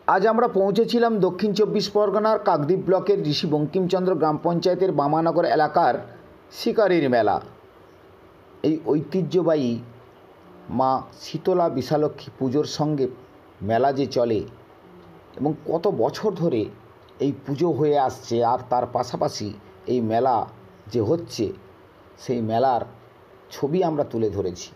আজ আমরা পৌঁছেছিলাম দক্ষিণ চব্বিশ পরগনার কাকদ্বীপ ব্লকের ঋষি বঙ্কিমচন্দ্র গ্রাম পঞ্চায়েতের বামানগর এলাকার শিকারির মেলা। এই ঐতিহ্যবাহী মা শীতলা বিশালক্ষী পুজোর সঙ্গে মেলা যে চলে এবং কত বছর ধরে এই পুজো হয়ে আসছে, আর তার পাশাপাশি এই মেলা যে হচ্ছে সেই মেলার ছবি আমরা তুলে ধরেছি।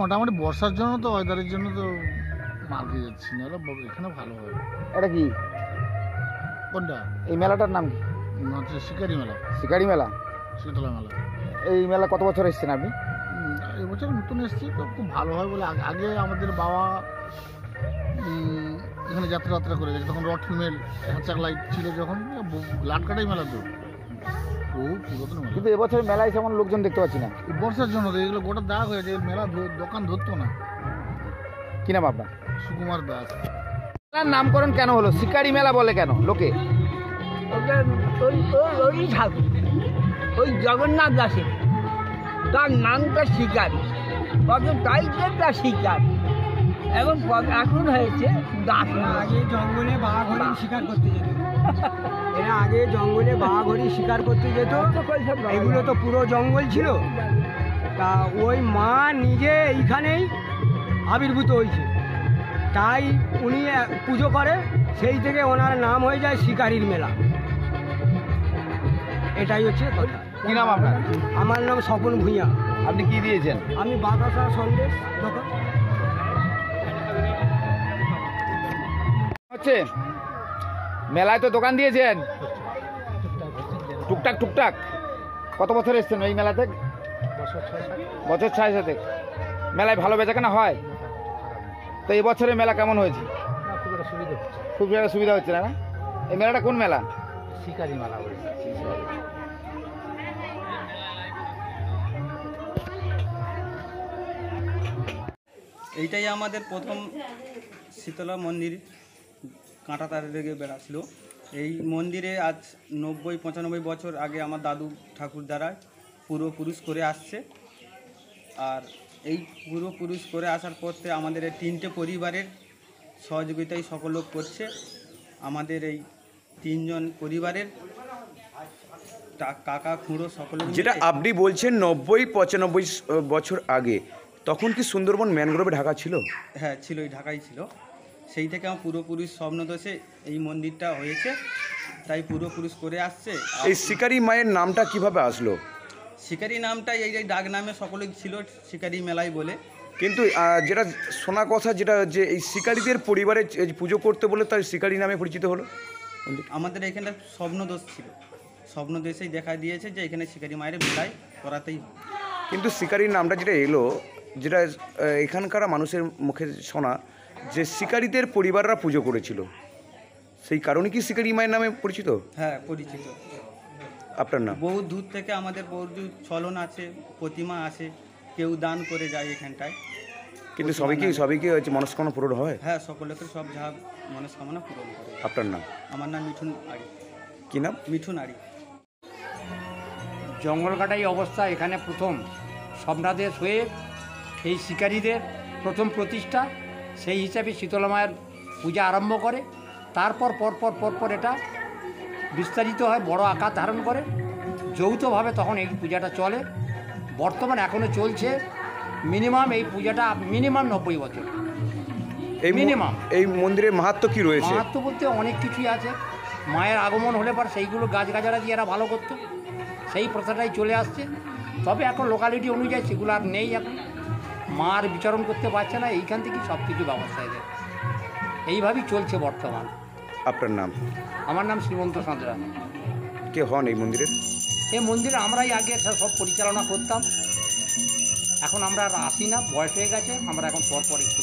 মোটামুটি বর্ষার জন্য তো ওয়েদারের জন্য তো মাল দিয়ে যাচ্ছি, নাহলে এখানে ভালো হয়। এটা কি কোনটা? এই মেলাটার নাম কি? হচ্ছে শিকারি মেলা, শিকারি মেলা। শীতলা মেলা। এই মেলা কত বছর এসেছেন আপনি? এবছর নতুন এসেছি তো, খুব ভালো হয় বলে। আগে আমাদের বাবা এখানে যাত্রা করে গেছে, তখন রড ফিমেল চাক লাইট ছিল, যখন লাটকাটাই মেলা তো বহু পুরাতন মেলা। কিন্তু এবছর মেলায় সেমন লোকজন দেখতে পাচ্ছি না। বর্ষার জন্য তো এগুলো গোটা দাগ হয়েছে, মেলা দোকান ধরতো না। কি নাম আপনার? সুকুমার দাস। মেলার নামকরণ কেন হলো? শিকারি মেলা বলে কেন লোকে? ওই ঠাকুর, ওই জগন্নাথ দাসের, তার নামটা শিকারি, কত টাইটেলটা শিকার, এবং এখন হয়েছে দাস। আগে জঙ্গলে বাঘ হরিণ শিকার করতে যেত, এরা আগে জঙ্গলে বাঘ হরিণ শিকার করতে যেত। এগুলো তো পুরো জঙ্গল ছিল, তা ওই মা নিজে এইখানেই আবির্ভূত হয়েছে, তাই উনি পুজো করে, সেই থেকে ওনার নাম হয়ে যায় শিকারির মেলা। এটাই হচ্ছে কথা। কি নাম আপনার? আমার নাম স্বপন ভূঁইয়া। আপনি কি দিয়েছেন? আমি বাতাসা সন্দেশ দোকান। হচ্ছে মেলায় তো দোকান দিয়েছেন টুকটাক টুকটাক। কত বছর এসছেন এই মেলাতে? বছর 6-7। মেলায় ভালো বেচাকেনা হয় তো? এবছরের মেলা কেমন হয়েছে? খুব একটা সুবিধা হচ্ছে না? এই মেলাটা কোন মেলা? শিকারি মেলা। এইটাই আমাদের প্রথম শীতলা মন্দির, কাঁটা তারে লেগে বেড়াচ্ছিল। এই মন্দিরে আজ 90-95 বছর আগে আমার দাদু ঠাকুর দ্বারা পূর্বপুরুষ করে আসছে। আর এই পূর্বপুরুষ করে আসার পরতে আমাদের এই 3টে পরিবারের সহযোগিতায় সকল লোক করছে। আমাদের এই 3জন পরিবারের কাকা খুঁড়ো সকলে। যেটা আপনি বলছেন 90-95 বছর আগে, তখন কি সুন্দরবন ম্যানগ্রোভে ঢাকা ছিল? হ্যাঁ ছিল, এই ঢাকাই ছিল। সেই থেকে আমার পূর্বপুরুষ স্বপ্নদোষে এই মন্দিরটা হয়েছে, তাই পূর্বপুরুষ করে আসছে। এই শিকারি মায়ের নামটা কিভাবে আসলো? শিকারি নামটা এই ডাক নামে সকলেই ছিল, শিকারি মেলাই বলে। কিন্তু যেটা শোনা কথা, যেটা যে এই শিকারীদের পরিবারে পুজো করতে বলে তাই শিকারি নামে পরিচিত হলো। আমাদের এখানে স্বপ্নদোষ ছিল, স্বপ্নদোষেই দেখা দিয়েছে যে এখানে শিকারি মায়ের মেলাই করাতেই। কিন্তু শিকারির নামটা যেটা এলো, যেটা এখানকার মানুষের মুখে শোনা যে শিকারীদের পরিবাররা পুজো করেছিল, সেই কারণে কি শিকারি মায়ের নামে পরিচিত? হ্যাঁ পরিচিত। আপনার নাম? বহু দূর থেকে আমাদের বহু চলন আছে, প্রতিমা আছে, কেউ দান করে যায় এখানটায়। কিন্তু সবাইকে হচ্ছে মনস্কামনা পূরণ হয়? হ্যাঁ সকলেকে সব যা মনস্কামনা পূরণ করে। আপনার নাম? আমার নাম মিঠুন আড়ি। কি নাম? মিঠুন আড়ি। জঙ্গল কাটাই অবস্থা এখানে প্রথম স্বপ্নাদেশ হয়ে এই শিকারীদের প্রথম প্রতিষ্ঠা, সেই হিসাবে শীতলা মায়ের পূজা আরম্ভ করে। তারপর পরপর এটা বিস্তারিত হয়, বড় আকার ধারণ করে, যৌথভাবে তখন এই পূজাটা চলে। বর্তমান এখনও চলছে। মিনিমাম এই পূজাটা 90 বছর এই মিনিমাম। এই মন্দিরের মাহাত্ম্য কি রয়েছে? মাহাত্ম্য বলতে অনেক কিছুই আছে। মায়ের আগমন হলে পর সেইগুলো গাছগাছড়া দিয়ে এরা ভালো করতো, সেই প্রথাটাই চলে আসছে। তবে এখন লোকালিটি অনুযায়ী সেগুলো আর নেই। এখন মা আর বিচরণ করতে পারছে না, এইখান থেকেই সব কিছু ব্যবস্থা এদের এইভাবেই চলছে বর্তমান। আপনার নাম? আমার নাম শ্রীমন্ত সাঁতরা। কে হন এই মন্দিরের? এই মন্দিরে আমরাই আগে সব পরিচালনা করতাম, এখন আমরা আর আসি না, বয়স হয়ে গেছে। আমরা এখন পর একটু